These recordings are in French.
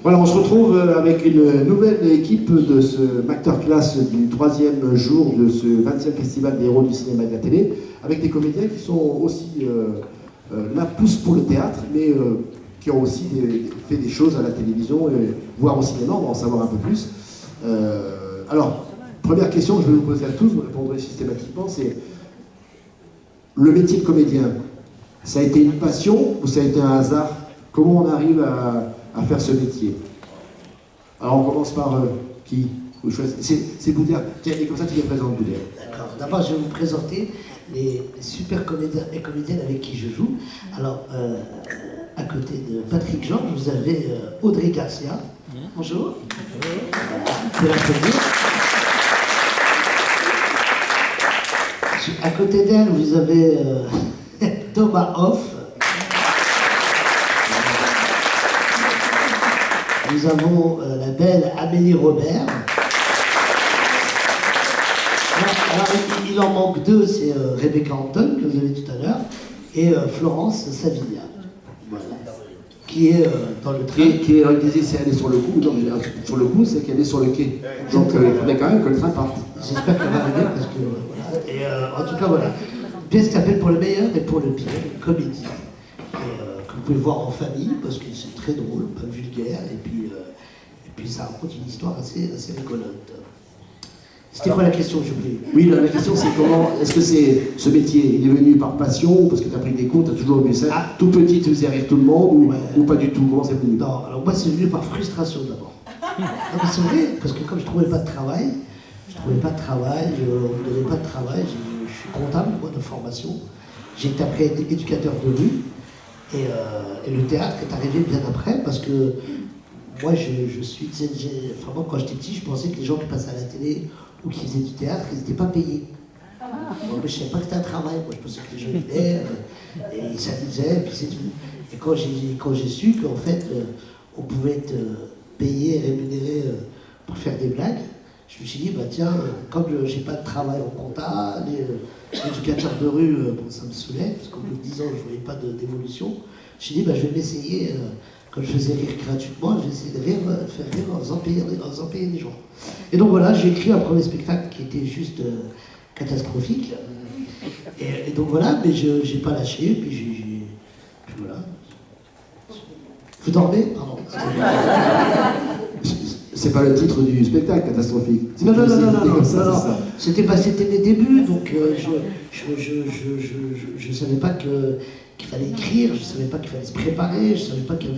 Voilà, on se retrouve avec une nouvelle équipe de ce masterclass du 3e jour de ce 20e Festival des héros du cinéma et de la télé, avec des comédiens qui sont aussi là, plus pour le théâtre, mais qui ont aussi fait des choses à la télévision, voire au cinéma, on va en savoir un peu plus. Alors, première question que je vais vous poser à tous, vous répondrez systématiquement, c'est le métier de comédien, ça a été une passion ou ça a été un hasard? Comment on arrive à faire ce métier? Alors on commence par qui? C'est Boudère. Tiens, et comme ça tu les présentes, Boudère. D'accord. D'abord je vais vous présenter les super comédiens et comédiennes avec qui je joue. Alors, à côté de Patrick Georges, vous avez Audrey Garcia. Bonjour. Vous pouvez l'applaudir. À côté d'elle, vous avez Thomas Hoff. Nous avons la belle Amélie Robert. Alors, il en manque deux, c'est Rebecca Anton, que vous avez tout à l'heure, et Florence Savigna, voilà, qui est dans le train. Qui disait si elle est sur le coup, non, sur le coup, c'est qu'elle est sur le quai. Donc il faudrait quand même que le train parte. J'espère qu'elle va arriver, parce que voilà. Et en tout cas, voilà. Pièce qui s'appelle Pour le meilleur et pour le pire, une comédie. Que vous pouvez voir en famille, parce que c'est très drôle, pas vulgaire, et puis ça raconte une histoire assez rigolote. C'était quoi la question, j'ai oublié? Oui, la question c'est comment, est-ce que c'est ce métier, il est venu par passion, ou parce que tu as pris des cours, tu as toujours aimé ça, tout petit tu faisais rire tout le monde, ou pas du tout? Comment c'est venu? Non, alors moi c'est venu par frustration d'abord. Non mais c'est vrai, parce que comme je trouvais pas de travail, on ne me donnait pas de travail, je suis comptable, moi, de formation. J'ai été après éducateur de rue, et le théâtre est arrivé bien après, parce que moi, vraiment, quand j'étais petit, je pensais que les gens qui passaient à la télé ou qui faisaient du théâtre, ils n'étaient pas payés. Moi, je ne savais pas que c'était un travail. Moi, je pensais que les gens venaient et ils s'amusaient, puis c'est tout. Et quand j'ai su qu'en fait, on pouvait être payé, rémunéré pour faire des blagues, je me suis dit, bah tiens, comme j'ai pas de travail en compta, l'éducateur de rue, bon, ça me saoulait, parce qu'au bout de 10 ans, je ne voyais pas d'évolution. Je me suis dit, bah, je vais m'essayer. Quand je faisais rire gratuitement, j'ai essayé de faire rire en faisant payer les gens. Et donc voilà, j'ai écrit un premier spectacle qui était juste catastrophique. Et donc voilà, mais je n'ai pas lâché, puis voilà. Vous dormez? Pardon. C'est pas le titre du spectacle, catastrophique. Non. C'était mes débuts, donc je savais pas qu'il fallait écrire, je savais pas qu'il fallait se préparer, je savais pas qu'il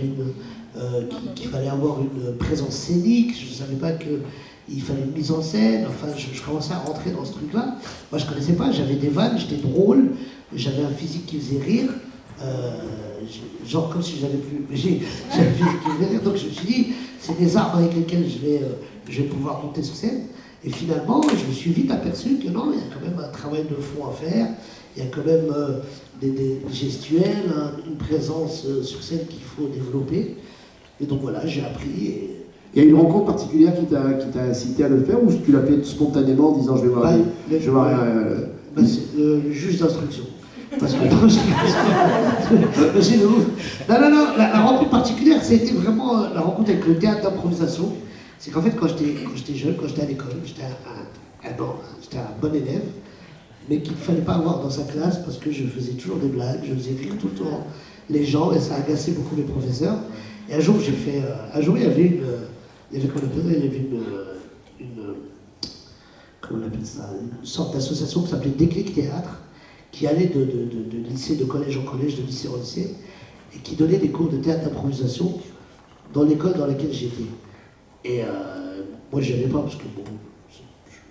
fallait avoir une présence scénique, je savais pas qu'il fallait une mise en scène, enfin je commençais à rentrer dans ce truc-là. Moi je connaissais pas, j'avais des vannes, j'étais drôle, j'avais un physique qui faisait rire, genre comme si j'avais plus... J'avais un physique qui faisait rire, donc je me suis dit, c'est des armes avec lesquelles je vais pouvoir monter sur scène. Et finalement, je me suis vite aperçu que non, il y a quand même un travail de fond à faire, il y a quand même des gestuels, une présence sur scène qu'il faut développer. Et donc voilà, j'ai appris. Il y a une rencontre particulière qui t'a incité à le faire, ou tu l'as fait spontanément en disant je vais voir c'est le juge d'instruction. Parce que non, la rencontre particulière, ça a été vraiment la rencontre avec le théâtre d'improvisation. C'est qu'en fait, quand j'étais jeune, quand j'étais à l'école, j'étais un bon élève, mais qu'il ne fallait pas avoir dans sa classe parce que je faisais toujours des blagues, je faisais rire tout le temps les gens, et ça agaçait beaucoup les professeurs. Et un jour, il y avait une sorte d'association qui s'appelait Déclic Théâtre, qui allait de lycée, de collège en collège, de lycée en lycée, et qui donnait des cours de théâtre d'improvisation dans l'école dans laquelle j'étais. Et moi, je n'aimais pas, parce que bon,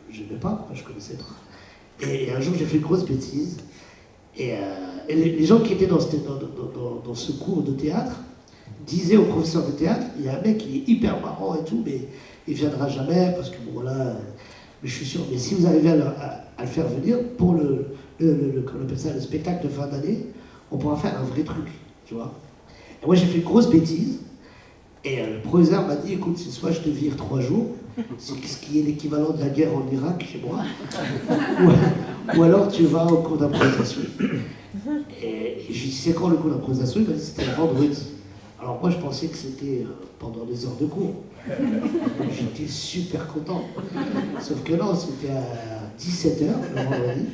je n'aimais pas, je connaissais pas. Et un jour, j'ai fait une grosse bêtise, et les gens qui étaient dans ce cours de théâtre disaient au professeur de théâtre, il y a un mec qui est hyper marrant et tout, mais il ne viendra jamais, parce que bon, voilà, mais je suis sûr, mais si vous arrivez à le faire venir, pour on appelle ça le spectacle de fin d'année, on pourra faire un vrai truc, tu vois. Et moi j'ai fait une grosse bêtise, et le professeur m'a dit, écoute, c'est soit je te vire 3 jours, ce qui est l'équivalent de la guerre en Irak chez moi, ou alors tu vas au cours d'improvisation. Et je lui ai dit, c'est quand le cours d'improvisation? Il m'a dit, c'était le vendredi. Alors moi, je pensais que c'était pendant les heures de cours. J'étais super content. Sauf que non, c'était à 17h le vendredi.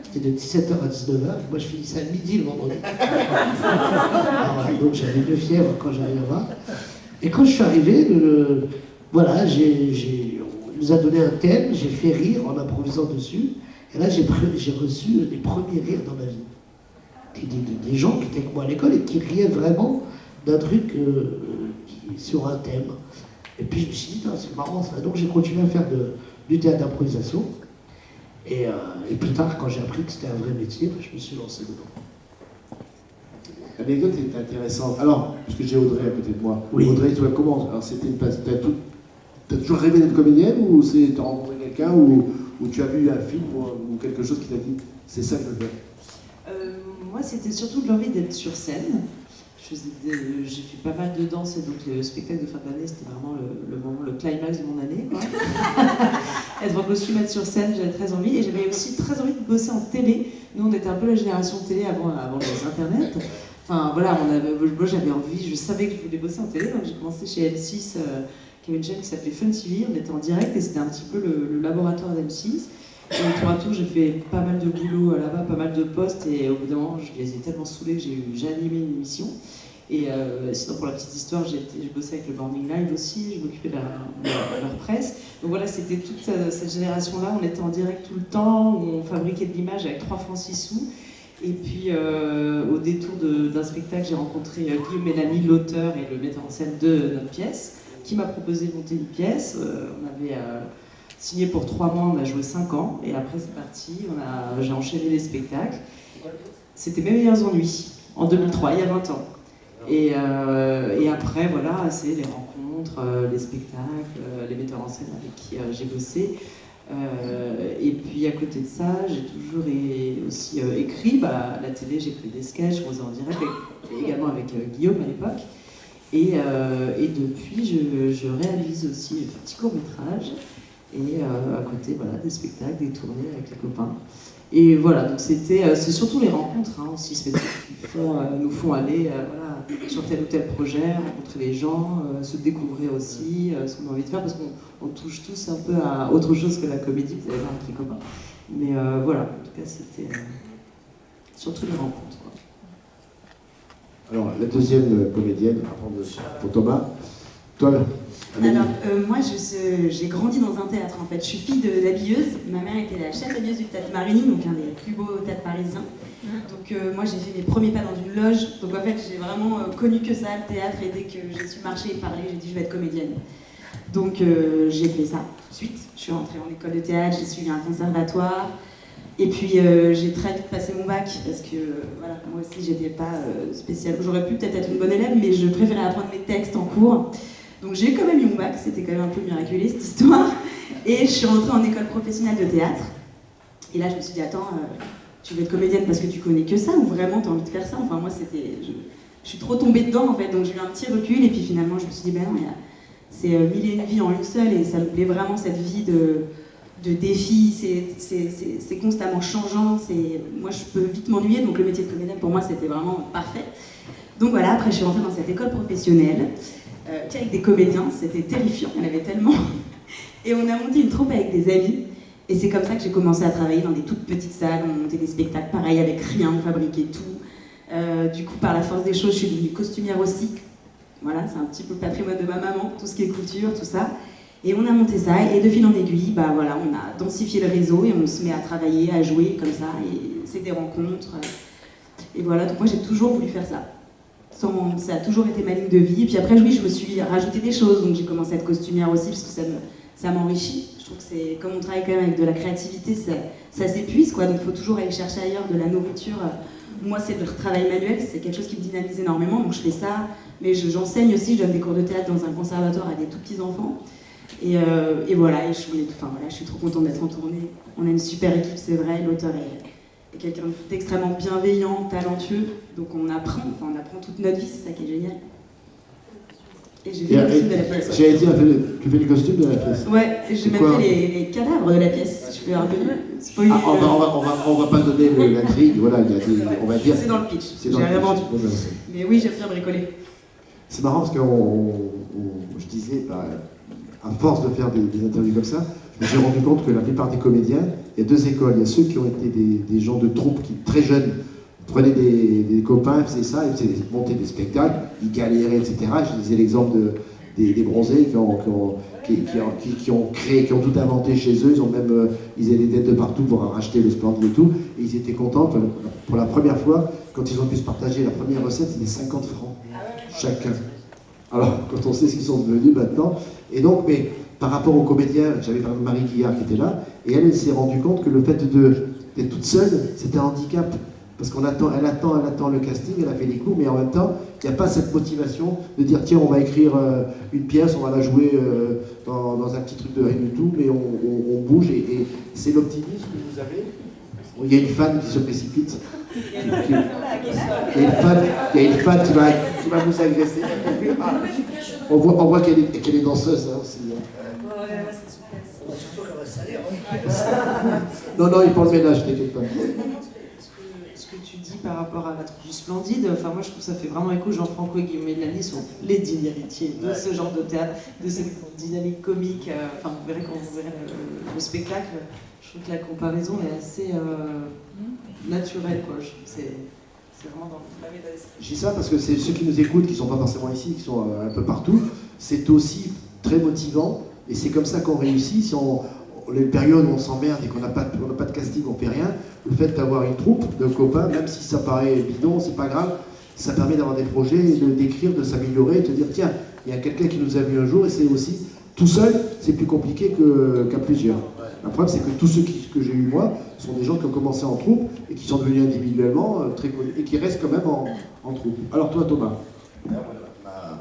C'était de 17h à 19h. Moi, je finissais à midi le vendredi. Alors, donc j'avais une fièvre quand j'arrivais là-bas. Et quand je suis arrivé, voilà, on nous a donné un thème, j'ai fait rire en improvisant dessus. Et là, j'ai reçu les premiers rires dans ma vie. Des gens qui étaient avec moi à l'école et qui riaient vraiment d'un truc sur un thème. Et puis je me suis dit, c'est marrant ça. Donc j'ai continué à faire du théâtre d'improvisation. Et plus tard, quand j'ai appris que c'était un vrai métier, je me suis lancé dedans. L'anecdote est intéressante. Alors, parce que j'ai Audrey à côté de moi. Oui. Audrey, toi, comment? Alors, c'était t'as toujours rêvé d'être comédienne ou t'as rencontré quelqu'un ou tu as vu un film ou quelque chose qui t'a dit c'est ça que je veux faire? Moi, c'était surtout l'envie d'être sur scène. J'ai fait pas mal de danse et donc le spectacle de fin d'année, c'était vraiment le climax de mon année, quoi. Être en costume, être sur scène, j'avais très envie. Et j'avais aussi très envie de bosser en télé. Nous, on était un peu la génération télé avant les internets. Enfin, voilà, moi j'avais envie, je savais que je voulais bosser en télé, donc j'ai commencé chez M6, qui avait une chaîne qui s'appelait Fun TV, on était en direct et c'était un petit peu le laboratoire d'M6. Et tour à tour, j'ai fait pas mal de boulot là-bas, pas mal de postes, et au bout d'un moment, je les ai tellement saoulés que j'ai animé une émission. Et sinon, pour la petite histoire, j'ai bossé avec le Morning Live aussi, je m'occupais de leur presse. Donc voilà, c'était toute cette génération-là, on était en direct tout le temps, où on fabriquait de l'image avec 3 francs 6 sous. Et puis, au détour d'un spectacle, j'ai rencontré Guillaume Mélanie, l'auteur et le metteur en scène de notre pièce, qui m'a proposé de monter une pièce. On avait signé pour 3 mois, on a joué 5 ans, et après c'est parti, j'ai enchaîné les spectacles. C'était Mes meilleurs ennuis, en 2003, il y a 20 ans. Et après, voilà, c'est les rencontres, les spectacles, les metteurs en scène avec qui j'ai bossé. Et puis à côté de ça, j'ai toujours aussi écrit. À la télé, j'ai écrit des sketchs, je faisais en direct, également avec Guillaume à l'époque. Et depuis, je réalise aussi des petits courts-métrages. Et à côté, voilà, des spectacles, des tournées avec les copains. Et voilà, donc c'est surtout les rencontres aussi, qui nous font aller voilà, sur tel ou tel projet, rencontrer les gens, se découvrir aussi ce qu'on a envie de faire, parce qu'on touche tous un peu à autre chose que la comédie, vous allez voir avec les copains. Mais voilà, en tout cas, c'était surtout les rencontres, quoi. Alors, la deuxième comédienne, pour Thomas, toi, alors, moi, j'ai grandi dans un théâtre, en fait. Je suis fille d'habilleuse. Ma mère était la chef habilleuse du théâtre Marigny, donc un des plus beaux théâtres parisiens. Donc, moi, j'ai fait mes premiers pas dans une loge. Donc, en fait, j'ai vraiment connu que ça, le théâtre. Et dès que j'ai su marcher et parler, j'ai dit, je vais être comédienne. Donc, j'ai fait ça tout de suite. Je suis rentrée en école de théâtre, j'ai suivi un conservatoire. Et puis, j'ai très vite passé mon bac, parce que, voilà, moi aussi, j'étais pas spéciale. J'aurais pu peut-être être une bonne élève, mais je préférais apprendre mes textes en cours. Donc j'ai quand même eu mon bac, c'était quand même un peu miraculé cette histoire. Et je suis rentrée en école professionnelle de théâtre. Et là je me suis dit, attends, tu veux être comédienne parce que tu connais que ça ou vraiment tu as envie de faire ça? Enfin moi je suis trop tombée dedans en fait, donc j'ai eu un petit recul et puis finalement je me suis dit, ben non, c'est 1001 vies en une seule et ça me plaît vraiment cette vie de défis, c'est constamment changeant, moi je peux vite m'ennuyer, donc le métier de comédienne pour moi c'était vraiment parfait. Donc voilà, après je suis rentrée dans cette école professionnelle. Avec des comédiens, c'était terrifiant, il y en avait tellement. Et on a monté une troupe avec des amis. Et c'est comme ça que j'ai commencé à travailler dans des toutes petites salles. On montait des spectacles pareil avec rien, on fabriquait tout. Du coup, par la force des choses, je suis devenue costumière aussi. Voilà, c'est un petit peu le patrimoine de ma maman, tout ce qui est couture, tout ça. Et on a monté ça, et de fil en aiguille, voilà, on a densifié le réseau et on se met à travailler, à jouer comme ça. Et c'est des rencontres. Et voilà, donc moi j'ai toujours voulu faire ça. Ça a toujours été ma ligne de vie. Et puis après, oui, je me suis rajouté des choses. Donc j'ai commencé à être costumière aussi parce que ça m'enrichit. Je trouve que c'est comme on travaille quand même avec de la créativité, ça s'épuise, quoi. Donc il faut toujours aller chercher ailleurs de la nourriture. Moi, c'est le travail manuel, c'est quelque chose qui me dynamise énormément. Donc je fais ça. Mais j'enseigne aussi, je donne des cours de théâtre dans un conservatoire à des tout petits enfants. Et voilà, je suis trop contente d'être en tournée. On a une super équipe, c'est vrai. L'auteur est quelqu'un d'extrêmement bienveillant, talentueux, donc on apprend toute notre vie, c'est ça qui est génial. Et j'ai fait le costume de la pièce. J'ai dit, tu fais le costume de la pièce? Ouais, j'ai même fait les cadavres de la pièce. Je fais un peu spoiler. On va pas donner l'intrigue, voilà, on va dire. C'est dans le pitch, j'ai rien vendu. Mais oui, j'aime bien bricoler. C'est marrant parce que je disais, à force de faire des interviews comme ça, je me suis rendu compte que la plupart des comédiens, il y a deux écoles. Il y a ceux qui ont été des gens de troupe qui, très jeunes, prenaient des copains, faisaient ça, ils faisaient monter des spectacles, ils galéraient, etc. Je disais l'exemple des bronzés qui ont créé, qui ont tout inventé chez eux. Ils avaient des dettes de partout pour racheter le Splendide et tout. Et ils étaient contents. Pour la première fois, quand ils ont pu se partager la première recette, c'était 50 francs chacun. Alors, quand on sait ce qu'ils sont devenus maintenant. Et donc, mais par rapport aux comédiens, j'avais par exemple Marie Guillard qui était là, et elle s'est rendue compte que le fait d'être toute seule, c'était un handicap. Parce elle attend le casting, elle a fait des coups, mais en même temps, il n'y a pas cette motivation de dire tiens, on va écrire une pièce, on va la jouer dans un petit truc de rien du tout, mais on bouge, et c'est l'optimisme que vous avez. Il y a une fan qui se précipite. Il y a une fan qui va vous agresser. On voit qu'elle est danseuse hein, aussi. Non, il prend le ménage, t'inquiète pas. Ce que tu dis par rapport à la troupe du Splendide, enfin moi je trouve que ça fait vraiment écho. Jean-Franco et Guillaume Mélanie sont les dignes héritiers de ce genre de théâtre, de cette dynamique comique. Enfin vous verrez quand vous verrez le spectacle, je trouve que la comparaison est assez naturelle, quoi. Je trouve que c'est vraiment dans la médaille. Je dis ça parce que c'est ceux qui nous écoutent, qui ne sont pas forcément ici, qui sont un peu partout, c'est aussi très motivant, et c'est comme ça qu'on réussit. Si les périodes où on s'emmerde et qu'on n'a pas de casting, on ne fait rien, le fait d'avoir une troupe de copains, même si ça paraît bidon, c'est pas grave, ça permet d'avoir des projets, d'écrire, de s'améliorer, de te dire tiens, il y a quelqu'un qui nous a vu un jour, et c'est aussi, tout seul, c'est plus compliqué qu'à plusieurs. Le problème, c'est que tous ceux que j'ai eu moi sont des gens qui ont commencé en troupe et qui sont devenus individuellement très connus et qui restent quand même en troupe. Alors toi, Thomas.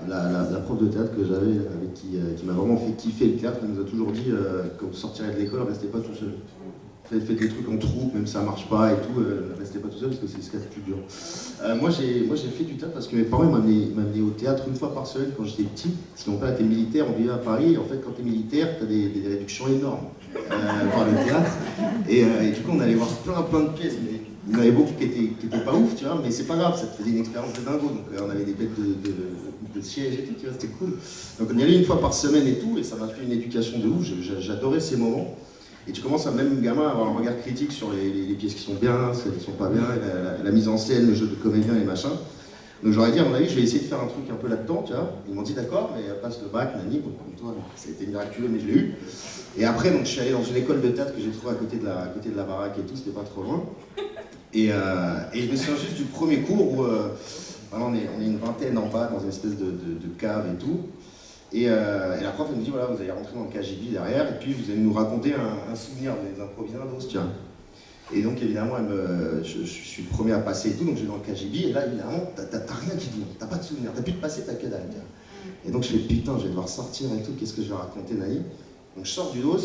La prof de théâtre que j'avais, avec qui m'a vraiment fait kiffer le théâtre, elle nous a toujours dit quand vous sortirez de l'école, restez pas tout seul. Faites des trucs en troupe, même si ça marche pas et tout, restez pas tout seul parce que c'est ce qu'il y a de plus dur. Moi j'ai fait du théâtre parce que mes parents m'amenaient au théâtre une fois par semaine quand j'étais petit. Parce que mon père était militaire, on vivait à Paris, et en fait quand t'es militaire, t'as des réductions énormes par le théâtre. Et du coup on allait voir plein de pièces, mais il y en avait beaucoup qui étaient pas ouf, tu vois, mais c'est pas grave, ça te faisait une expérience de dingo. Donc on avait des bêtes de siège et tout, tu vois, c'était cool. Donc on y allait une fois par semaine et tout, et ça m'a fait une éducation de ouf, j'adorais ces moments. Et tu commences à même gamin à avoir un regard critique sur les pièces qui sont bien, celles qui sont pas bien, la mise en scène, le jeu de comédien et machin. Donc j'aurais dit à mon avis, je vais essayer de faire un truc un peu là-dedans, tu vois. Ils m'ont dit d'accord, mais passe le bac, Nani, bon, comme toi, ça a été miraculeux, mais je l'ai eu. Et après, donc, je suis allé dans une école de théâtre que j'ai trouvée à côté de la baraque et tout, c'était pas trop loin. Et je me souviens juste du premier cours où on est une vingtaine en bas dans une espèce de cave et tout. Et la prof elle me dit voilà, vous allez rentrer dans le KGB derrière et puis vous allez nous raconter un souvenir, vous allez nous improviser un dos, tiens. Et donc évidemment je suis le premier à passer et tout, donc je vais dans le KGB et là évidemment t'as rien qui te vient, t'as pas de souvenir, t'as plus de passé, t'as que dalle. Et donc je fais putain, je vais devoir sortir et tout, qu'est-ce que je vais raconter Nani? Donc je sors du dos,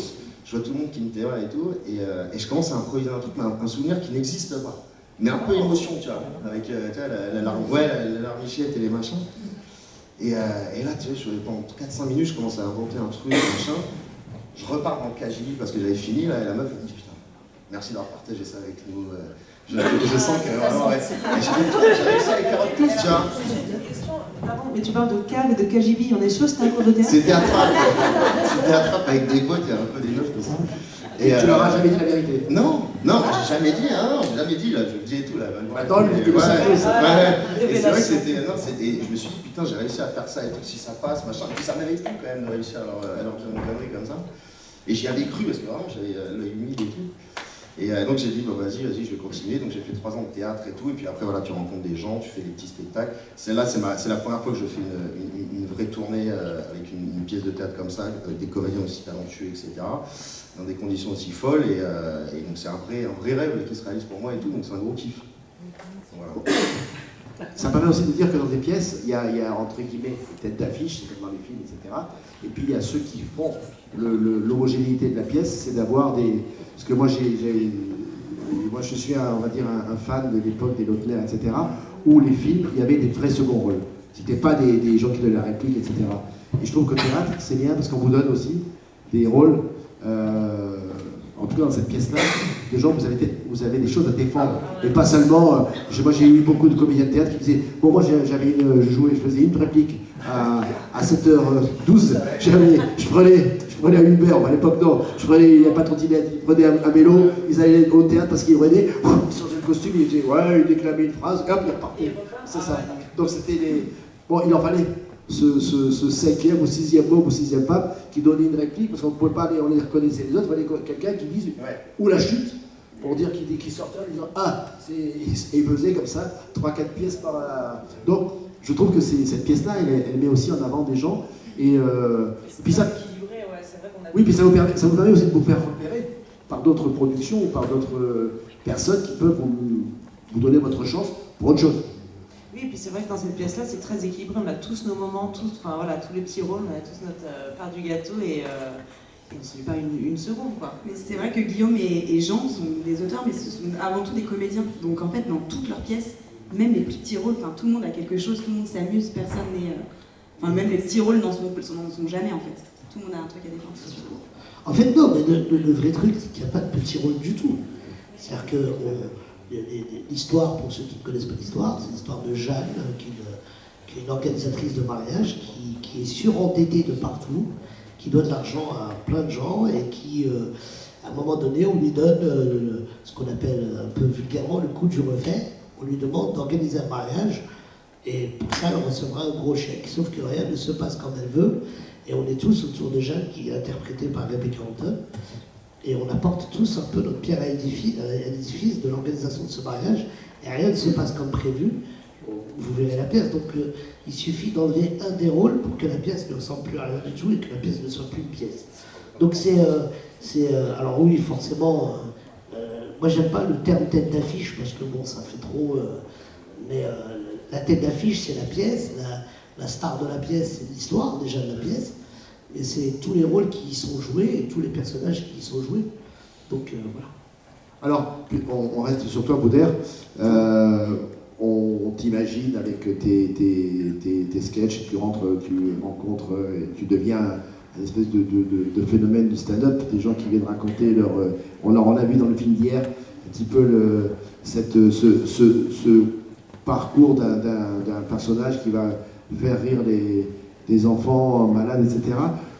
je vois tout le monde qui me témoigne et tout, et je commence à improviser un truc, un souvenir qui n'existe pas. Mais un peu émotion, tu vois, avec la larmichette et les machins. Et là, tu vois, pendant 4-5 minutes, je commence à inventer un truc, machin. Je repars dans le KGB parce que j'avais fini, là, et la meuf, elle me dit putain, merci d'avoir partagé ça avec nous. Je sens que vraiment, j'ai réussi à les carottes tous, tu vois. Pardon, mais tu parles de cave et de KGB, on est sûr que c'était un cours de théâtre? C'était attrape avec des potes, il y a un peu des meufs comme ça. Et tu leur as jamais dit la vérité? Non, j'ai jamais dit, hein, j'ai jamais dit, là, je le dis et tout, là. Attends, lui, il et c'est vrai que c'était, je me suis dit, putain, j'ai réussi à faire ça et tout, si ça passe, machin, et puis ça m'avait plu quand même de réussir à leur dire une connerie comme ça. Et j'y avais cru, parce que vraiment, j'avais l'œil humide et tout. Et donc j'ai dit, bah, vas-y, je vais continuer, donc j'ai fait 3 ans de théâtre et tout, et puis après, voilà, tu rencontres des gens, tu fais des petits spectacles. Celle-là, c'est la première fois que je fais une vraie tournée avec une pièce de théâtre comme ça, avec des comédiens aussi talentueux, etc. Dans des conditions aussi folles, et donc c'est un vrai rêve qui se réalise pour moi et tout, donc c'est un gros kiff. Voilà. Ça permet aussi de dire que dans des pièces, il y a entre guillemets des têtes d'affiche, c'est comme dans les films, etc. Et puis il y a ceux qui font l'homogénéité de la pièce, c'est d'avoir des... Parce que moi, moi je suis on va dire un fan de l'époque des Lautner, etc. Où les films, il y avait des vrais seconds rôles. C'était pas des gens qui donnaient la réplique, etc. Et je trouve que le théâtre, c'est bien parce qu'on vous donne aussi des rôles, en tout cas dans cette pièce-là, de gens, vous avez des choses à défendre. Et pas seulement, moi j'ai eu beaucoup de comédiens de théâtre qui disaient, bon moi je faisais une réplique à 7h12, je prenais un Uber, à l'époque non, il n'y a pas de trottinette, ils prenaient un vélo, ils allaient au théâtre parce qu'ils revenaient, ils changeaient le costume, ils disaient, ouais, ils déclamaient une phrase, hop, ils repartaient. C'est ça. Donc c'était les... Bon, il en fallait ce 5e ou 6e homme ou 6e femme qui donnait une réplique, parce qu'on ne pouvait pas aller, on les reconnaissait les autres, il fallait quelqu'un qui dise, ou la chute, pour dire qu'il sortait en disant, et il faisait comme ça, 3-4 pièces par... Donc, je trouve que cette pièce-là, elle met aussi en avant des gens, et puis ça... Oui, puis ça vous permet aussi de vous faire repérer par d'autres productions ou par d'autres personnes qui peuvent vous donner votre chance pour autre chose. Oui, et puis c'est vrai que dans cette pièce-là, c'est très équilibré. On a tous nos moments, tous les petits rôles, on a tous notre part du gâteau et on ne se met pas une seconde, quoi. Mais c'est vrai que Guillaume et Jean sont des auteurs, mais ce sont avant tout des comédiens. Donc en fait, dans toutes leurs pièces, même les plus petits rôles, tout le monde a quelque chose, tout le monde s'amuse, personne n'est... même les petits rôles n'en sont jamais, en fait. Tout le monde a un truc à défendre, c'est sûr. En fait, non, mais le vrai truc, c'est qu'il n'y a pas de petit rôle du tout. C'est-à-dire que l'histoire, pour ceux qui ne connaissent pas l'histoire, c'est l'histoire de Jeanne, qui est une organisatrice de mariage, qui est surendettée de partout, qui donne de l'argent à plein de gens et qui, à un moment donné, on lui donne ce qu'on appelle un peu vulgairement le coup du refait. On lui demande d'organiser un mariage et pour ça, elle recevra un gros chèque. Sauf que rien ne se passe comme elle veut. Et on est tous autour de Jeanne, qui est interprétée par Rebecca Hampton. Et on apporte tous un peu notre pierre à l'édifice de l'organisation de ce mariage. Et rien ne se passe comme prévu. Vous verrez la pièce. Donc il suffit d'enlever un des rôles pour que la pièce ne ressemble plus à rien du tout et que la pièce ne soit plus une pièce. Donc alors oui, forcément, moi j'aime pas le terme tête d'affiche parce que bon, ça fait trop... mais la tête d'affiche, c'est la pièce. La star de la pièce, c'est l'histoire déjà de la pièce, et c'est tous les rôles qui y sont joués et tous les personnages qui y sont joués. Donc voilà. Alors, on reste sur toi, Boudère. On t'imagine avec tes sketchs, tu rencontres, et tu deviens une espèce de phénomène du stand-up, des gens qui viennent raconter leur... On a vu dans le film d'hier un petit peu ce parcours d'un personnage qui va faire rire des enfants malades, etc.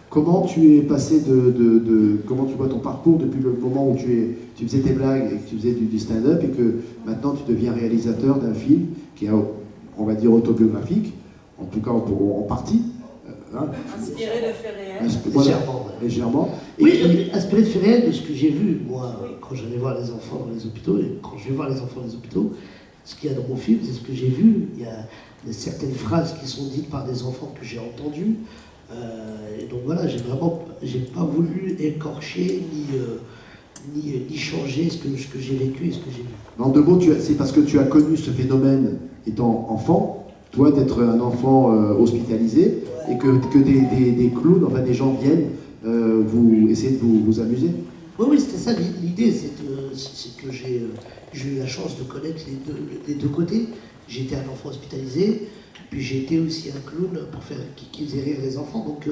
Comment tu es passé comment tu vois ton parcours depuis le moment où tu faisais tes blagues et que tu faisais du stand-up et que maintenant tu deviens réalisateur d'un film qui est, on va dire, autobiographique, en tout cas en partie. Inspiré de faits réels. Légèrement. Oui, inspiré de faits réels de ce que j'ai vu, moi, quand j'allais voir les enfants dans les hôpitaux, et quand je vais voir les enfants dans les hôpitaux, ce qu'il y a dans mon film, c'est ce que j'ai vu. Il y a certaines phrases qui sont dites par des enfants que j'ai entendues. Et donc voilà, j'ai pas voulu écorcher ni changer ce que j'ai vécu et ce que j'ai vu. En deux mots, c'est parce que tu as connu ce phénomène étant enfant, toi d'être un enfant hospitalisé, et que des clowns, enfin des gens viennent essayer de vous amuser. Oui, c'était ça l'idée, c'est que j'ai eu la chance de connaître les deux côtés. J'étais un enfant hospitalisé, puis j'ai été aussi un clown qui faisait rire les enfants. Donc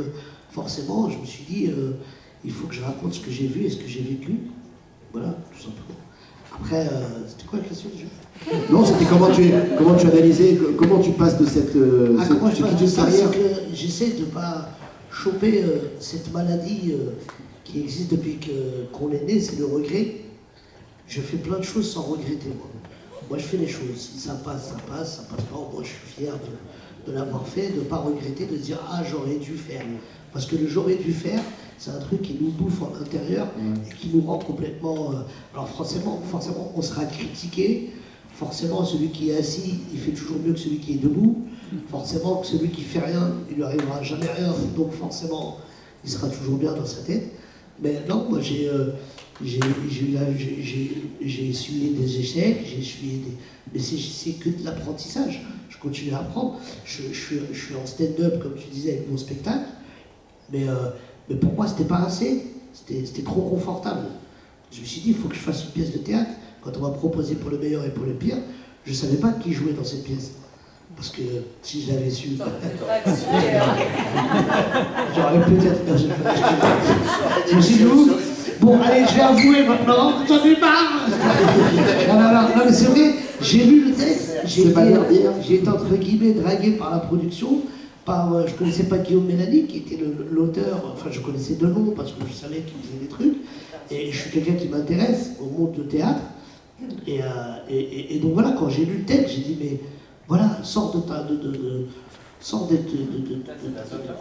forcément, je me suis dit, il faut que je raconte ce que j'ai vu et ce que j'ai vécu. Voilà, tout simplement. Après, c'était quoi la question déjà ? Non, c'était comment tu analysais, comment tu passes de cette carrière. J'essaie de ne pas choper cette maladie qui existe depuis qu'on est né, c'est le regret. Je fais plein de choses sans regretter, moi. Moi, je fais les choses. Si ça passe, ça passe. Ça passe pas. Moi, je suis fier de l'avoir fait, de ne pas regretter, de se dire « Ah, j'aurais dû faire ». Parce que le « j'aurais dû faire », c'est un truc qui nous bouffe en intérieur et qui nous rend complètement... Alors forcément, on sera critiqué. Forcément, celui qui est assis, il fait toujours mieux que celui qui est debout. Forcément, que celui qui fait rien, il lui arrivera jamais rien. Donc forcément, il sera toujours bien dans sa tête. Mais non, moi, j'ai essuyé des échecs, j'ai essuyé des... Mais c'est que de l'apprentissage. Je continue à apprendre. Je suis en stand-up, comme tu disais, avec mon spectacle. Mais pour moi, c'était pas assez. C'était trop confortable. Je me suis dit, il faut que je fasse une pièce de théâtre. Quand on m'a proposé pour le meilleur et pour le pire, je ne savais pas qui jouait dans cette pièce. Parce que si je l'avais su, j'aurais peut-être... Je me suis dit, Bon, allez, je vais avouer maintenant, j'en ai marre. Non, mais c'est vrai, j'ai lu le texte, j'ai été entre guillemets dragué par la production, je connaissais pas Guillaume Mélanie, qui était l'auteur, enfin je connaissais de nom parce que je savais qu'il faisait des trucs, et je suis quelqu'un qui m'intéresse au monde du théâtre, et donc voilà, quand j'ai lu le texte, j'ai dit, mais voilà, sors de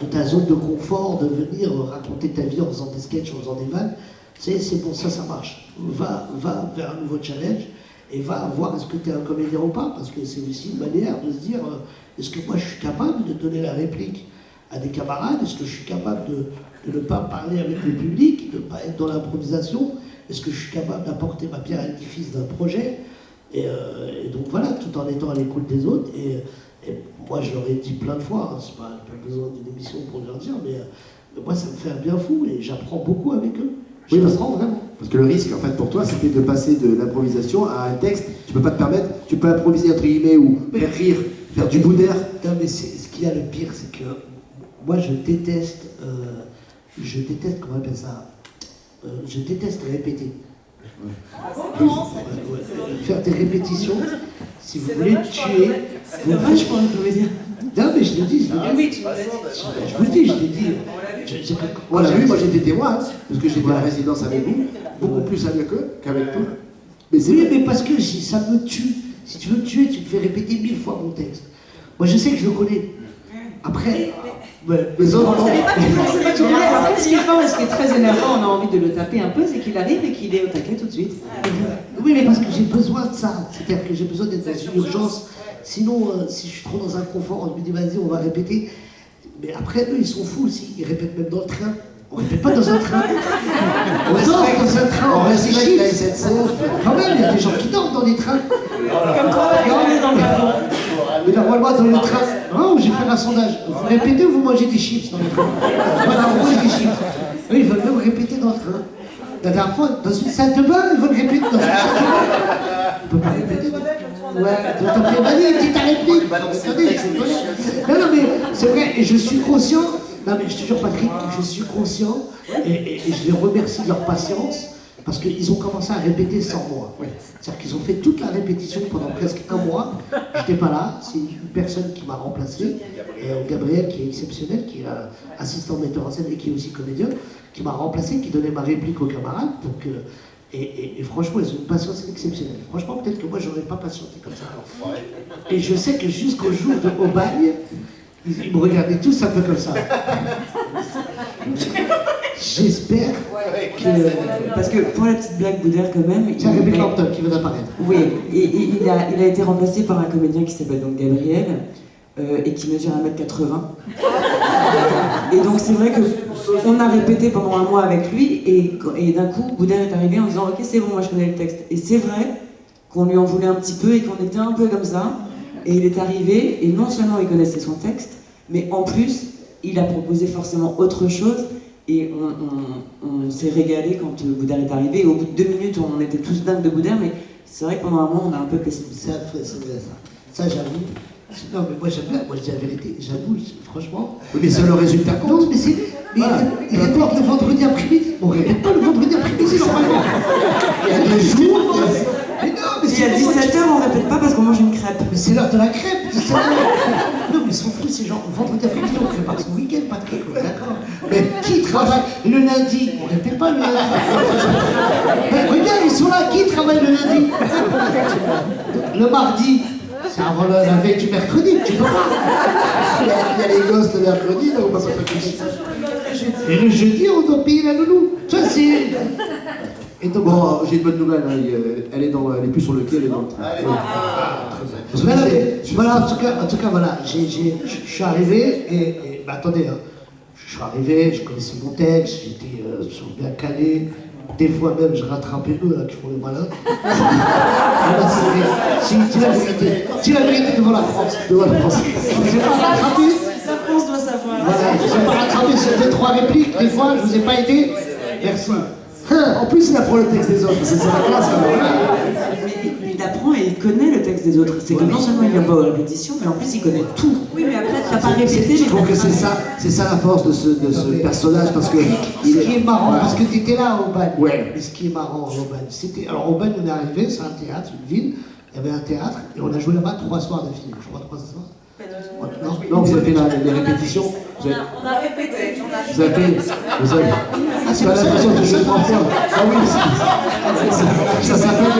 ta zone de confort, de venir raconter ta vie en faisant des sketchs, en faisant des vannes. C'est bon, ça marche. Va vers un nouveau challenge et va voir est-ce que tu es un comédien ou pas, parce que c'est aussi une manière de se dire est-ce que moi je suis capable de donner la réplique à des camarades, est-ce que je suis capable de ne pas parler avec le public, de ne pas être dans l'improvisation, est-ce que je suis capable d'apporter ma pierre à l'édifice d'un projet, et donc voilà, tout en étant à l'écoute des autres. Et moi je leur ai dit plein de fois, c'est pas besoin d'une émission pour leur dire, mais moi ça me fait un bien fou et j'apprends beaucoup avec eux. Oui, vraiment. Parce que le risque, en fait, pour toi, c'était de passer de l'improvisation à un texte. Tu peux pas te permettre, tu peux improviser entre guillemets ou faire rire, faire du bout d'air. Non, mais ce qu'il y a le pire, c'est que moi, je déteste, comment on appelle ça, je déteste répéter. Faire des répétitions, si vous voulez tuer. C'est dommage pour un comédien. Non, mais je le dis, je vous le dis, je l'ai dit. Voilà, moi j'étais témoin, hein, parce que j'étais à la résidence avec vous, beaucoup plus avec eux qu'avec toi. Mais oui, mais parce que ça me tue. Si tu veux me tuer, tu me fais répéter 1000 fois mon texte. Moi, je sais que je le connais. Après, les autres... Ce qui est fort et ce qui est très énervant, on a envie de le taper un peu, c'est qu'il arrive et qu'il est au taquet tout de suite. Oui, mais parce que j'ai besoin de ça. C'est-à-dire que j'ai besoin d'être dans une urgence. Sinon, si je suis trop dans un confort, on me dit vas-y, on va répéter. Mais après, eux, ils sont fous aussi. Ils répètent même dans le train. On répète pas dans un train. On dort dans un train, on reste chic. Quand même, il y a des gens qui dorment dans des trains. Comme toi, on est dans le wagon. Mais normalement, dans le train, non, j'ai fait un sondage. Vous répétez ou vous mangez des chips dans le train? Voilà, on mange des chips. Eux, ils veulent même répéter dans le train. La dernière fois, dans une salle de bain, ils veulent répéter dans une salle de bain. On peut pas répéter. Ouais, donc vas-y, dis ta réplique. Non, mais c'est vrai, et je suis conscient. Non, mais je te jure, Patrick, je suis conscient et je les remercie de leur patience parce qu'ils ont commencé à répéter sans moi. C'est-à-dire qu'ils ont fait toute la répétition pendant presque un mois. J'étais pas là, c'est une personne qui m'a remplacé, Gabriel, qui est exceptionnel, qui est assistant metteur en scène et qui est aussi comédien, qui m'a remplacé, qui donnait ma réplique aux camarades. Donc, et franchement, ils ont une patience exceptionnelle. Franchement, peut-être que moi, j'aurais pas patienté comme ça. Et je sais que jusqu'au jour de Aubagne, ils me regardaient tous un peu comme ça. J'espère que... Parce que pour la petite blague Boudère quand même... C'est Rebecca Lampton qui vient d'apparaître. Oui, et il a été remplacé par un comédien qui s'appelle donc Gabriel et qui mesure 1m80. Et donc c'est vrai qu'on a répété pendant un mois avec lui et d'un coup Boudère est arrivé en disant ok c'est bon, moi je connais le texte. Et c'est vrai qu'on lui en voulait un petit peu et qu'on était un peu comme ça. Et il est arrivé, et non seulement il connaissait son texte, mais en plus, il a proposé forcément autre chose, et on s'est régalé quand Boudère est arrivé, et au bout de 2 minutes, on était tous dingues de Boudère, mais c'est vrai que pendant un moment, on a un peu pessimisé. Ça, j'avoue. Non, mais moi, j'aime bien, moi je dis la vérité, j'avoue, franchement... Oui, mais c'est le résultat compte. Non, mais c'est... Il répète le vendredi après-midi. On répète pas le vendredi après-midi, normalement. Il y a des jours... Mais non, mais si à 17h, on répète pas parce qu'on mange une crêpe. Mais c'est l'heure de la crêpe, 17h. Non, mais ils sont fous, ces gens. Vendredi après-midi, on prépare son week-end, Patrick, d'accord. Mais qui travaille le lundi? On répète pas le lundi. Mais regarde, ils sont là, qui travaille le lundi? Le mardi, c'est avant la veille du mercredi, tu peux pas. Il y a les gosses le mercredi, là, on va pas faire comme ça. Et le jeudi, on doit payer la nounou. Ça, c'est... Et donc, bon, j'ai une bonne nouvelle, hein, elle est plus sur le quai, elle est dans le train. Voilà, en tout cas, voilà, je suis arrivé et bah, attendez, hein, je suis arrivé, je connaissais mon texte, j'étais bien calé. Des fois même, je rattrapais eux là, qui font le malin. Si la vérité devant la France, je n'ai pas rattrapé. La France doit savoir. Voilà, je ne vous ai pas rattrapé sur 2-3 répliques, des fois, je ne vous ai pas aidé. Merci. En plus, il apprend le texte des autres, c'est la classe. il apprend et il connaît le texte des autres. C'est que non seulement il vient pas aux répétitions, mais en plus il connaît tout. Oui, mais après, t'as pas répété. Je trouve que c'est ça la force de ce personnage, parce que... Ce qui est marrant, parce que tu étais là à Aubagne. Ouais. Mais ce qui est marrant à Aubagne, c'était... Alors Aubagne, on est arrivé, c'est un théâtre, une ville, il y avait un théâtre, et on a joué là-bas 3 soirs d'affilée, je crois 3 soirs. Non, vous avez fait les répétitions. On a répété. Vous avez fait... Ah, c'est pas ça, l'impression que je vais m'en faire. Ah oui, ça s'appelle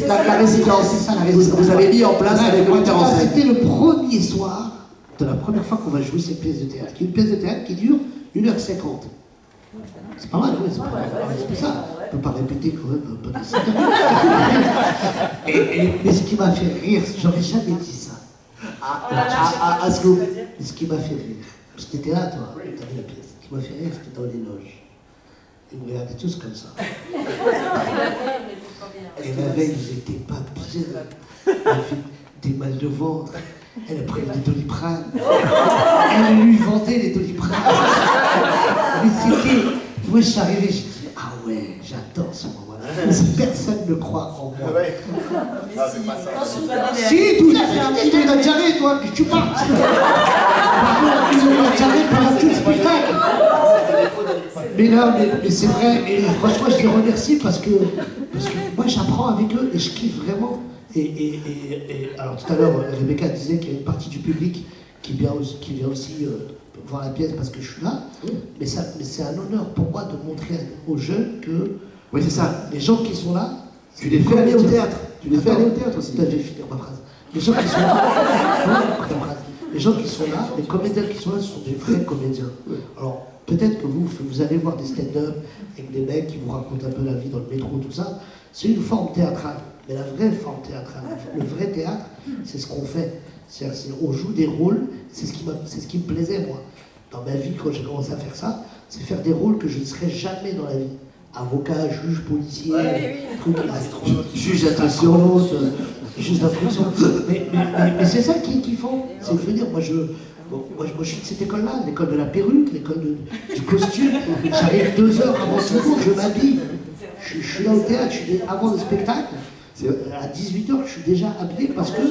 la résidence. C'est ça, la résidence. Vous avez mis en place avec le metteur en scène. C'était le premier soir de la première fois qu'on va jouer cette pièce de théâtre, qui est une pièce de théâtre qui dure 1h50. C'est pas mal, oui, c'est pas mal. C'est ça. On ne peut pas répéter quand même pas de 5 heures. Mais ce qui m'a fait rire, j'aurais jamais dit ça. À ce qui m'a fait rire, parce que t'étais là, toi, t'avais la pièce. Ce qui m'a fait rire, c'était dans les loges. Ils me regardaient tous comme ça. Et la veille, ils n'étaient pas bien. Elle a fait des mal de ventre. Elle a pris des Doliprane. Elle lui vendait les Doliprane. Mais c'était... Moi, je suis arrivé, j'ai dit, ah ouais, j'adore ce moment-là. Personne ne croit en moi. Si, tout la diarrhée, toi, que tu parles. Ils ont la diarrhée pendant tout le spectacle. Mais là, mais c'est vrai, et franchement, je les remercie parce que moi, j'apprends avec eux et je kiffe vraiment. Et alors, tout à l'heure, Rebecca disait qu'il y a une partie du public qui vient aussi voir la pièce parce que je suis là. Mais c'est un honneur pour moi de montrer aux jeunes que Oui, c'est ça. les gens qui sont là, Tu les fais aller au théâtre. Tu les fais aller au théâtre aussi. je vais finir ma phrase. Les gens qui sont là, les gens qui sont là, les comédiens qui sont là, ce sont des vrais comédiens. Alors, peut-être que vous allez voir des stand-up avec des mecs qui vous racontent un peu la vie dans le métro, tout ça. C'est une forme théâtrale. Mais la vraie forme théâtrale, le vrai théâtre, c'est ce qu'on fait. On joue des rôles, c'est ce qui me plaisait, moi. Dans ma vie, quand j'ai commencé à faire ça, c'est faire des rôles que je ne serais jamais dans la vie. Avocat, juge, policier, juge d'instruction, juge d'instruction. Mais c'est ça qui font. C'est de venir, moi je suis de cette école-là, l'école de la perruque, l'école du costume. J'arrive 2 heures avant tout le monde, je m'habille. Je suis là au théâtre, avant le spectacle. À 18h, je suis déjà habillé parce que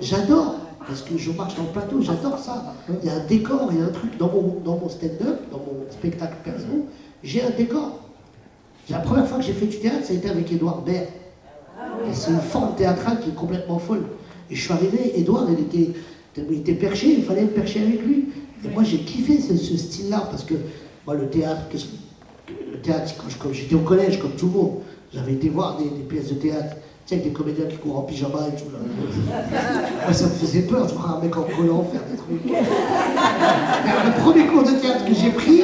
j'adore. Parce que je marche dans le plateau, j'adore ça. Il y a un décor, il y a un truc dans mon stand-up, dans mon spectacle perso, j'ai un décor. La première fois que j'ai fait du théâtre, ça a été avec Édouard Baird. Et c'est une forme théâtrale qui est complètement folle. Et je suis arrivé, Édouard, il était perché, il fallait me percher avec lui. Et moi, j'ai kiffé ce style-là, parce que moi, le théâtre, quand j'étais au collège, comme tout le monde, j'avais été voir des pièces de théâtre. Tu sais, avec des comédiens qui courent en pyjama et tout. Là. Moi, ça me faisait peur de voir un mec en collant faire des trucs. Le premier cours de théâtre que j'ai pris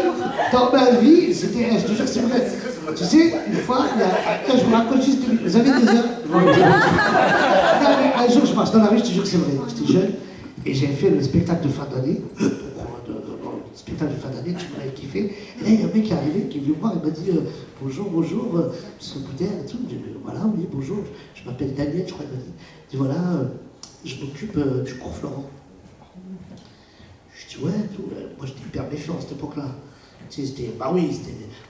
dans ma vie, c'était, je te jure, c'est vrai. Tu sais, une fois, je vous raconte juste, vous avez des heures. Un jour, je marche dans la rue, je te jure que c'est vrai. J'étais jeune et j'avais fait le spectacle de fin d'année. Spectacle de fin d'année, tu m'avais kiffé. Et là, il y a un mec qui est arrivé, qui est venu me voir, il m'a dit bonjour, monsieur Boudère et tout. Je dis voilà, oui, bonjour, je m'appelle Daniel, je crois. Il m'a dit voilà, je m'occupe du cours Florent. Je dis ouais, tout. Moi j'étais hyper méfiant à cette époque-là. Tu sais, c'était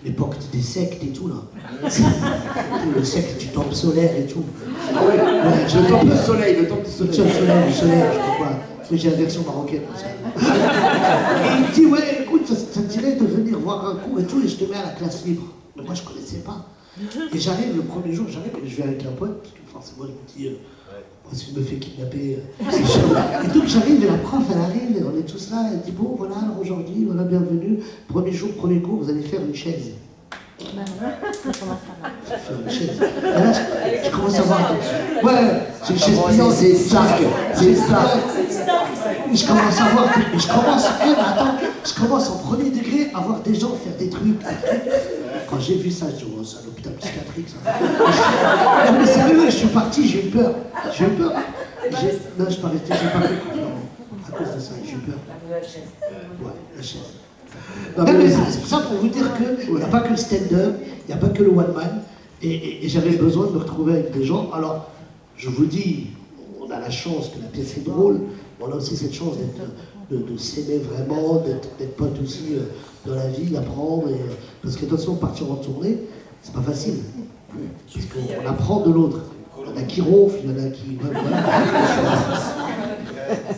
l'époque des sectes et tout là. Le secte du temple solaire et tout. Ah oui, le temple du soleil, le temple du soleil. Le soleil, je sais pas. J'ai la version marocaine. Et il me dit, ouais, écoute, ça te dirait de venir voir un cours et tout, et je te mets à la classe libre. Mais moi, je connaissais pas. Et j'arrive le premier jour, et je vais avec un pote, parce que forcément, je me dis, si je me fais kidnapper, c'est chaud. Et donc, j'arrive, et la prof, elle arrive, et on est tous là, elle dit, bon, voilà, alors aujourd'hui, voilà, bienvenue. Premier jour, premier cours, vous allez faire une chaise. Faire une chaise. Et là, je commence à voir. Ouais, c'est une chaise pliante. C'est Stark. C'est Stark. Je commence à voir, je commence en premier degré à voir des gens faire des trucs. Quand j'ai vu ça, je dis, oh, c'est un hôpital psychiatrique, ça. Non, mais sérieux, je suis parti, j'ai eu peur. Non, je suis pas resté, j'ai pas fait confiance. À cause de ça, j'ai eu peur. Ouais, la chaise. Non, mais c'est pour ça pour vous dire qu'il n'y a pas que le stand-up, il n'y a pas que le one-man. Et j'avais besoin de me retrouver avec des gens. Alors, je vous dis, on a la chance que la pièce est drôle. On a aussi cette chance de s'aimer vraiment, d'être potes aussi dans la vie, d'apprendre. Parce que de toute façon, partir en tournée, c'est pas facile. Parce qu'on apprend de l'autre. Il y en a qui ronflent, il y en a qui... Voilà.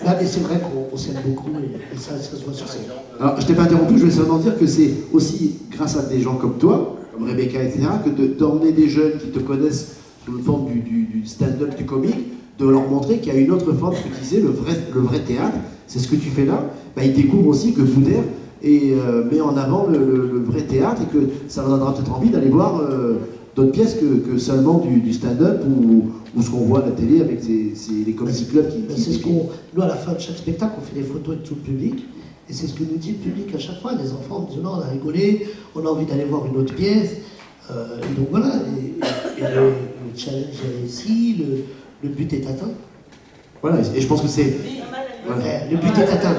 Là, mais c'est vrai qu'on s'aime beaucoup et ça se voit sur scène. Alors, je t'ai pas interrompu, je vais seulement dire que c'est aussi grâce à des gens comme toi, comme Rebecca, etc., que d'emmener des jeunes qui te connaissent sous la forme du stand-up, du comique, de leur montrer qu'il y a une autre forme, ce que tu disais, le vrai théâtre, c'est ce que tu fais là. Bah, ils découvrent aussi que Boudère met en avant le vrai théâtre et que ça leur donnera peut-être envie d'aller voir d'autres pièces que seulement du stand-up ou ce qu'on voit à la télé avec les comedy clubs qui c'est ce qu'on... Nous, à la fin de chaque spectacle, on fait des photos avec tout le public. Et c'est ce que nous dit le public à chaque fois. Les enfants nous disent non, on a rigolé, on a envie d'aller voir une autre pièce. Et donc voilà, et le challenge est réussi, le but est atteint. Voilà, et je pense que c'est... Voilà. Le but est atteint.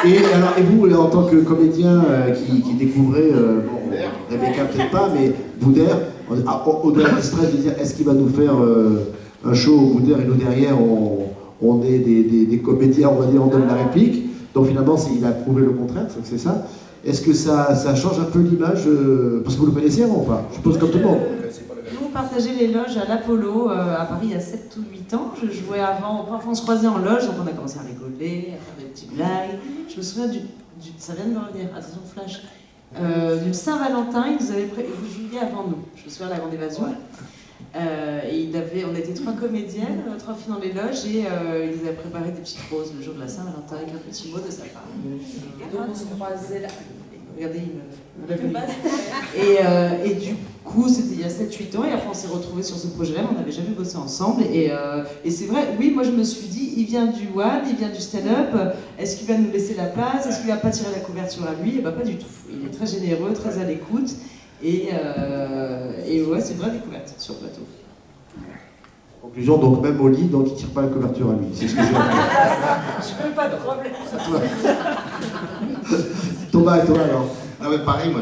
Et vous, en tant que comédien qui découvrez, Rebecca peut-être pas, mais Boudère, au-delà du stress de dire est-ce qu'il va nous faire un show au Boudère et nous derrière on est des comédiens, on va dire, on donne la réplique. Donc finalement, il a prouvé le contraire, c'est ça. Est-ce que ça change un peu l'image parce que vous le connaissez avant ou pas? Je suppose comme tout le monde. Nous, on partageait les loges à l'Apollo à Paris il y a 7 ou 8 ans. Je jouais avant, on se croisait en loge, donc on a commencé à rigoler, à faire des petites blagues. Je me souviens ça vient de me revenir, attention flash, d'une Saint-Valentin, vous jouiez avant nous. Je me souviens de la Grande Évasion. Et on était 3 comédiennes, 3 filles dans les loges, et il nous avait préparé des petites roses le jour de la Saint-Valentin avec un petit mot de sa part. Donc on se croisait là. Regardez, il me lève. Et du coup, c'était il y a 7-8 ans, et après on s'est retrouvés sur ce projet-là, mais on n'avait jamais bossé ensemble. Et c'est vrai, oui, moi je me suis dit, il vient du one, il vient du stand-up, est-ce qu'il va nous laisser la place, est-ce qu'il va pas tirer la couverture à lui? Et bah pas du tout. Il est très généreux, très à l'écoute. Et ouais, c'est une vraie découverte sur le plateau. Conclusion, donc même au lit, donc il ne tire pas la couverture à lui. C'est ce que j'ai appris. Je veux pas de problème. Thomas, et toi alors? Ah ouais, pareil, moi,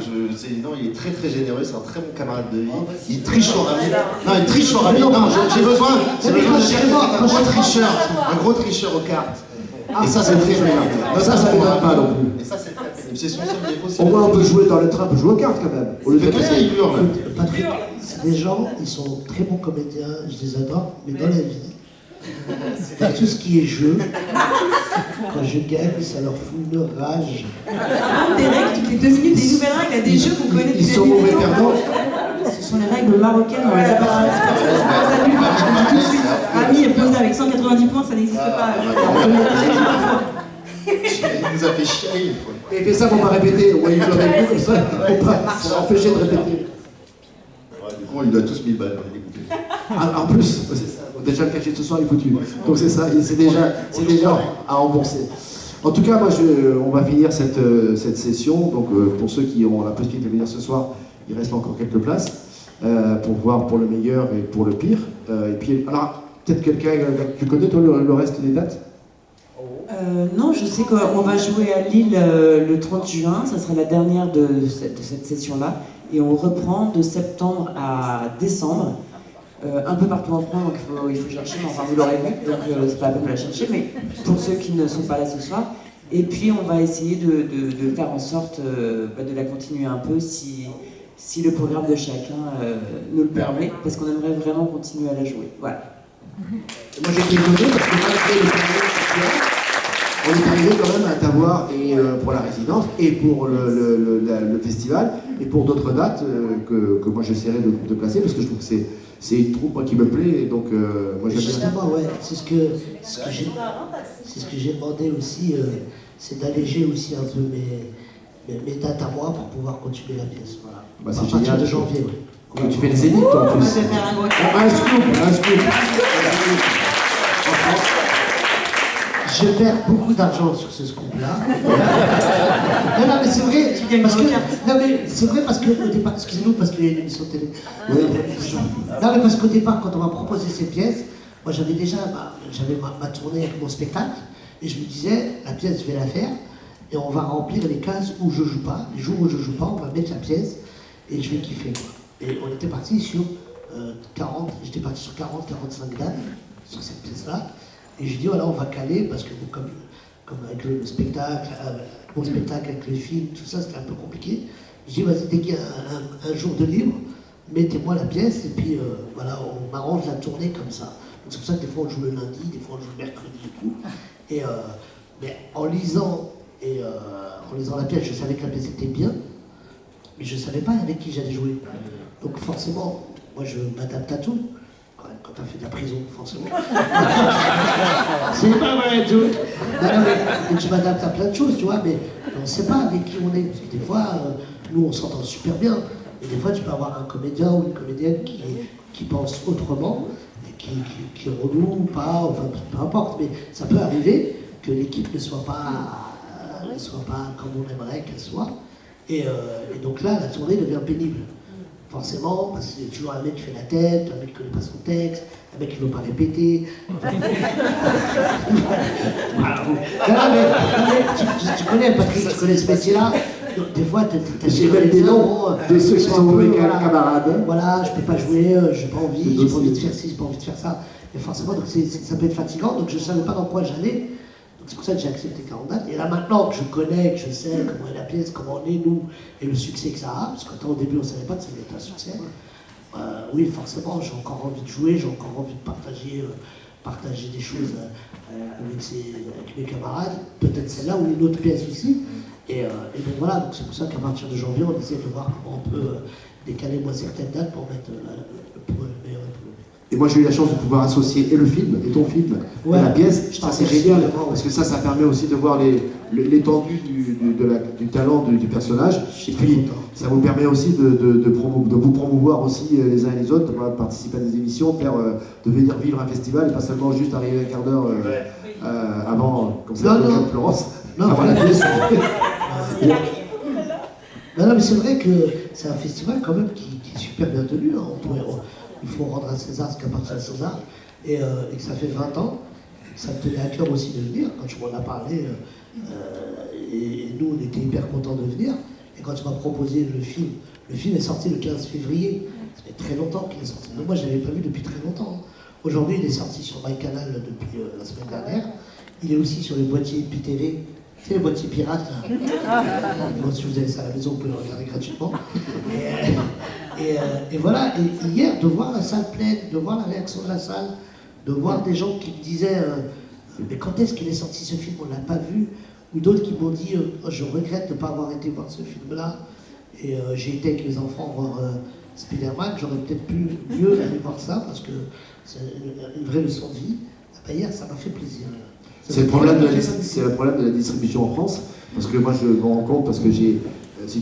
non, il est très très généreux, c'est un très bon camarade de vie. Il triche au rami. Non, il triche au rami. Non, j'ai besoin d'un gros tricheur, un gros tricheur aux cartes. Et ça, c'est très bien. Ça ne m'étonne pas non plus. Et ça, c'est très pénible. C'est son seul défaut. Au moins, on peut jouer dans le train, on peut jouer aux cartes quand même. Au lieu de ça, il hurle. Patrick, c'est des gens, ils sont très bons comédiens, je les adore, mais dans la vie, dans tout ce qui est jeu, quand je gagne, ça leur fout une rage. Des règles toutes les 2 minutes, des nouvelles règles, il y a des jeux qu'on connaît depuis Ils sont mauvais perdants. Ce sont les règles marocaines, on les a pas tout de suite. Rami est posé avec 190 points, ça n'existe pas. Il nous a fait chier une fois. Et fait ça pour pas répéter. Au moins, il peut répéter comme ça pour empêcher de répéter. Ouais, du coup, il a tous mis le balle, on est dégoûté. En plus, c'est ça. Déjà le cachet de ce soir est foutu. Donc c'est ça, c'est déjà à rembourser. En tout cas, moi, on va finir cette session. Donc pour ceux qui ont la possibilité de venir ce soir, il reste encore quelques places pour voir pour le meilleur et pour le pire. Et puis, alors, peut-être quelqu'un, tu connais toi le reste des dates? Non, je sais qu'on va jouer à Lille le 30 juin, ça sera la dernière de cette session-là, et on reprend de septembre à décembre, un peu partout en France, donc il faut chercher, mais enfin vous l'aurez vu, donc c'est pas la peine de la chercher, mais pour ceux qui ne sont pas là ce soir, et puis on va essayer de faire en sorte de la continuer un peu si le programme de chacun nous le permet, parce qu'on aimerait vraiment continuer à la jouer. Voilà. Moi j'ai été étonné parce que malgré les périodes, on est arrivé quand même à t'avoir et pour la résidence et pour le festival et pour d'autres dates que moi j'essaierai de placer parce que je trouve que c'est une troupe moi, qui me plaît et donc moi j'aime bien. Justement, ouais, c'est ce que j'ai demandé aussi, c'est d'alléger aussi un peu mes dates à moi pour pouvoir continuer la pièce. Voilà. Bah, à c'est partir génial. de janvier, oui. Donc, tu fais les élites toi, en plus. Je vais faire un gros Un scoop. Je perds beaucoup d'argent sur ce scoop-là. Non, mais c'est vrai. Parce que, non, mais c'est vrai parce que au départ, excusez-nous, parce qu'il y a une émission de télé. Non, mais parce qu'au départ, quand on m'a proposé ces pièces, moi j'avais déjà ma tournée avec mon spectacle, et je me disais, la pièce, je vais la faire, et on va remplir les cases où je joue pas. Les jours où je joue pas, on va mettre la pièce, et je vais kiffer, quoi. Et on était parti sur 45 dates sur cette pièce-là. Et je dis, voilà, on va caler, parce que comme comme avec le spectacle, mon spectacle avec les films, tout ça, c'était un peu compliqué. Je dis, vas-y, dès qu'il y a un jour de libre, mettez-moi la pièce, et puis voilà, on m'arrange la tournée comme ça. Donc c'est pour ça que des fois on joue le lundi, des fois on joue le mercredi et tout. Et, mais en lisant la pièce, je savais que la pièce était bien, mais je ne savais pas avec qui j'allais jouer. Donc forcément, moi je m'adapte à tout. Quand tu as fait de la prison, forcément. C'est pas vrai, tu vois. Non, mais tu m'adaptes à plein de choses, tu vois, mais on ne sait pas avec qui on est. Parce que des fois, nous on s'entend super bien. Et des fois, tu peux avoir un comédien ou une comédienne qui pense autrement, et qui renoue ou pas, enfin peu importe. Mais ça peut arriver que l'équipe ne soit pas comme on aimerait qu'elle soit. Et donc là, la tournée devient pénible. Forcément, parce qu'il y a toujours un mec qui fait la tête, un mec qui ne connaît pas son texte, un mec qui ne veut pas répéter. Tu connais, Patrick, tu connais ce métier-là. Donc, des fois, j'ai même des noms de ceux qui sont mauvais camarades. Voilà, je peux pas jouer, j'ai pas envie de faire ci, j'ai pas envie de faire ça. Et forcément, donc ça peut être fatigant, donc je ne savais pas dans quoi j'allais. C'est pour ça que j'ai accepté 40 dates. Et là maintenant que je connais, que je sais comment est la pièce, comment on est nous, et le succès que ça a, parce qu'au début on ne savait pas que ça allait être un succès, oui forcément j'ai encore envie de jouer, j'ai encore envie de partager des choses avec mes camarades, peut-être celle-là ou une autre pièce aussi. Et donc voilà, donc c'est pour ça qu'à partir de janvier on essaie de voir comment on peut décaler moi certaines dates pour mettre le meilleur. Et moi j'ai eu la chance de pouvoir associer et le film, et ton film, et la pièce. Ça c'est génial, parce que ça permet aussi de voir l'étendue du talent du personnage. Et puis ça vous permet aussi de vous promouvoir aussi les uns et les autres, de participer à des émissions, de venir vivre un festival et pas seulement juste arriver un quart d'heure avant, comme ça, comme Florence, avant la pièce. Non, mais c'est vrai que c'est un festival quand même qui est super bien tenu. Hein. Il faut rendre à César ce qu'appartient à César, et que ça fait 20 ans, ça me tenait à cœur aussi de venir, quand tu m'en as parlé, et nous on était hyper contents de venir, et quand tu m'as proposé le film est sorti le 15 février, ça fait très longtemps qu'il est sorti, mais moi je ne l'avais pas vu depuis très longtemps. Aujourd'hui il est sorti sur MyCanal depuis la semaine dernière, il est aussi sur les boîtiers PTV, tu sais les boîtiers pirates là. Bon, si vous avez ça à la maison, vous pouvez le regarder gratuitement. Et voilà, et hier, de voir la salle pleine, de voir la réaction de la salle, de voir des gens qui me disaient mais quand est-ce qu'il est sorti ce film, on ne l'a pas vu, ou d'autres qui m'ont dit oh, je regrette de ne pas avoir été voir ce film-là, et j'ai été avec mes enfants voir Spider-Man, j'aurais peut-être pu mieux aller voir ça, parce que c'est une vraie leçon de vie. Ah ben hier, ça m'a fait plaisir. C'est le problème de la distribution en France, parce que moi je me rends compte, parce que si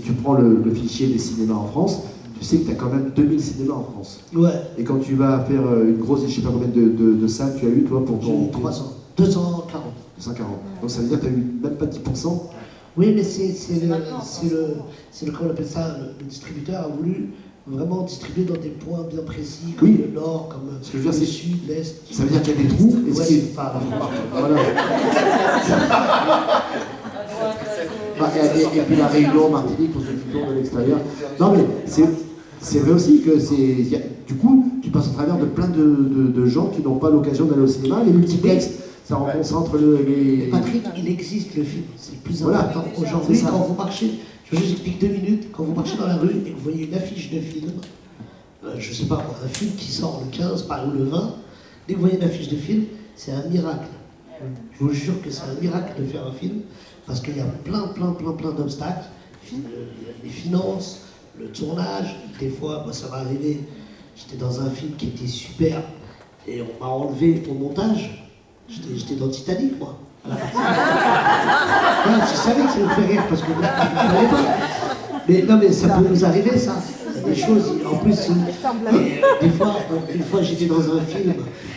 tu prends le fichier des cinémas en France, tu sais que tu as quand même 2000 cinémas en France. Ouais. Et quand tu vas faire une grosse, je ne sais pas combien de salles tu as eu toi pour ton... J'ai eu 300. 240. 240. Donc ça veut dire que tu n'as eu même pas 10%. Oui, mais comment on appelle ça, le distributeur a voulu vraiment distribuer dans des points bien précis, comme le nord, comme le sud, l'est. Ça veut dire qu'il y a des trous. Voilà. Et puis la Réunion, Martinique, pour ceux qui tournent de l'extérieur. Non mais c'est vrai aussi que du coup, tu passes au travers de plein de gens qui n'ont pas l'occasion d'aller au cinéma. Les multiplex, ça concentre les... Patrick, il existe le film, c'est le plus important. Aujourd'hui, quand vous marchez, je vous explique 2 minutes, quand vous marchez dans la rue et que vous voyez une affiche de film, je sais pas, un film qui sort le 15 ou le 20, dès que vous voyez une affiche de film, c'est un miracle. Je vous jure que c'est un miracle de faire un film, parce qu'il y a plein d'obstacles, les finances, le tournage, des fois, moi ça m'est arrivé, j'étais dans un film qui était super, et on m'a enlevé au montage, j'étais dans Titanic, moi. Voilà, je savais que ça me fait rire, parce que vous ne savez pas. Mais non, mais ça peut nous arriver, ça. Il y a des choses, en plus, des fois, une fois j'étais dans un film,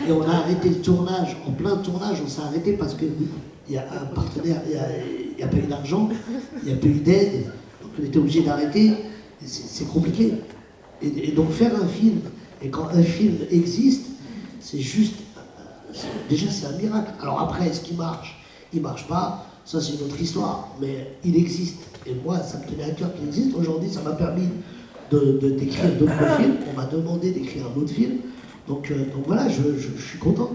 et on a arrêté le tournage, en plein tournage, on s'est arrêté parce que il y a un partenaire, il n'y a pas eu d'argent, il n'y a pas eu d'aide, donc on était obligé d'arrêter, c'est compliqué. Et donc faire un film, et quand un film existe, c'est juste, déjà c'est un miracle. Alors après, est-ce qu'il marche? Il marche pas, ça c'est une autre histoire, mais il existe. Et moi, ça me tenait à cœur qu'il existe. Aujourd'hui, ça m'a permis d'écrire d'autres films, on m'a demandé d'écrire un autre film, donc voilà, je suis content.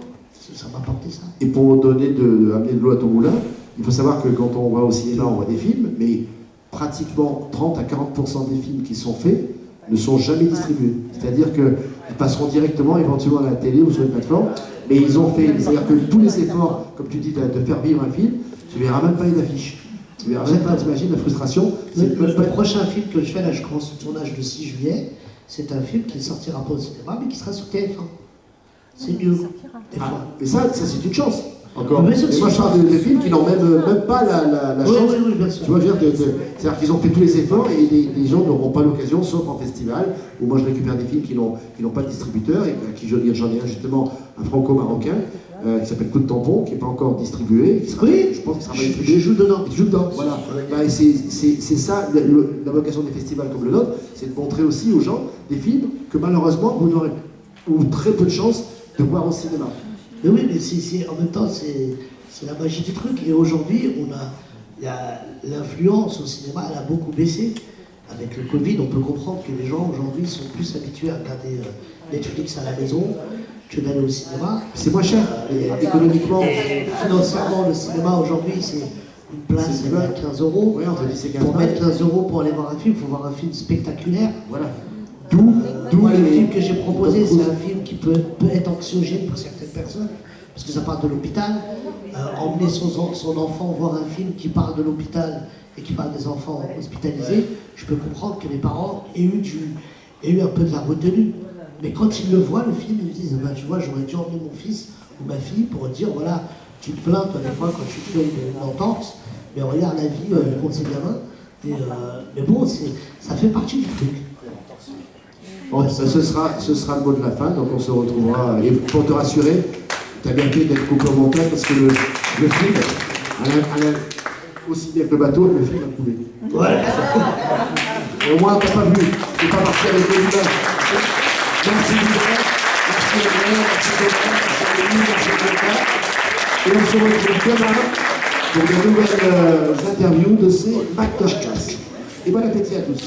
Ça m'a apporté ça. Et pour amener de l'eau à ton moulin, Il faut savoir que quand on va au cinéma, on voit des films, mais pratiquement 30 à 40% des films qui sont faits ne sont jamais distribués. C'est-à-dire qu'ils passeront directement, éventuellement à la télé ou sur une plateforme, mais ils ont fait, c'est-à-dire que tous les efforts, comme tu dis, de faire vivre un film, tu verras même pas une affiche. Tu verras même pas, t'imagines la frustration. Le prochain film que je fais, là je commence le tournage le 6 juillet, c'est un film qui ne sortira pas au cinéma, mais qui sera sur TF1. C'est mieux, des fois. Mais ça c'est une chance. Encore. Mais Et moi je parle de films qui n'ont même pas la chance. Oui, bien sûr. Tu vois, je veux dire, c'est-à-dire qu'ils ont fait tous les efforts et les gens n'auront pas l'occasion, sauf en festival, où moi je récupère des films qui n'ont pas de distributeur, et à qui j'en ai un justement, un franco-marocain, qui s'appelle Coup de tampon, qui n'est pas encore distribué, qui sera, je pense qu'il sera pas distribué. Je joue dedans. Et tu joues dedans, voilà. Bah, c'est ça, la vocation des festivals comme le nôtre, c'est de montrer aussi aux gens des films que malheureusement vous n'aurez ou très peu de chance de voir au cinéma. Mais oui, mais en même temps, c'est la magie du truc. Et aujourd'hui, l'influence au cinéma, elle a beaucoup baissé. Avec le Covid, on peut comprendre que les gens aujourd'hui sont plus habitués à regarder Netflix à la maison que d'aller au cinéma. C'est moins cher, économiquement. Et financièrement, le cinéma aujourd'hui, c'est une place à 15 €. Oui, entre 10 et 15 Pour mettre 15 € pour aller voir un film, il faut voir un film spectaculaire. Voilà. D'où Le film que j'ai proposé, c'est un film qui peut être anxiogène pour certaines personnes, parce que ça parle de l'hôpital. Emmener son enfant voir un film qui parle de l'hôpital et qui parle des enfants hospitalisés, je peux comprendre que les parents aient eu un peu de la retenue. Mais quand ils le voient, le film, ils me disent, bah, tu vois, j'aurais dû emmener mon fils ou ma fille pour dire, voilà, tu te plains, toi, des fois, quand tu fais une entente, mais regarde la vie pour ces gamins. Mais bon, ça fait partie du truc. Bon, ce sera le mot de la fin, donc on se retrouvera. Et pour te rassurer, tu as bien fait d'être coupé au montage parce que le film, aussi bien que le bateau, le film a coulé. Ouais. Et au moins, t'as pas vu, tu n'es pas parti avec les images. Merci Lucas, merci Emmanuel, merci Thomas, merci Denis, merci Lucas. Et on se retrouve demain pour de nouvelles interviews de ces Mac Class. Et bon appétit à tous.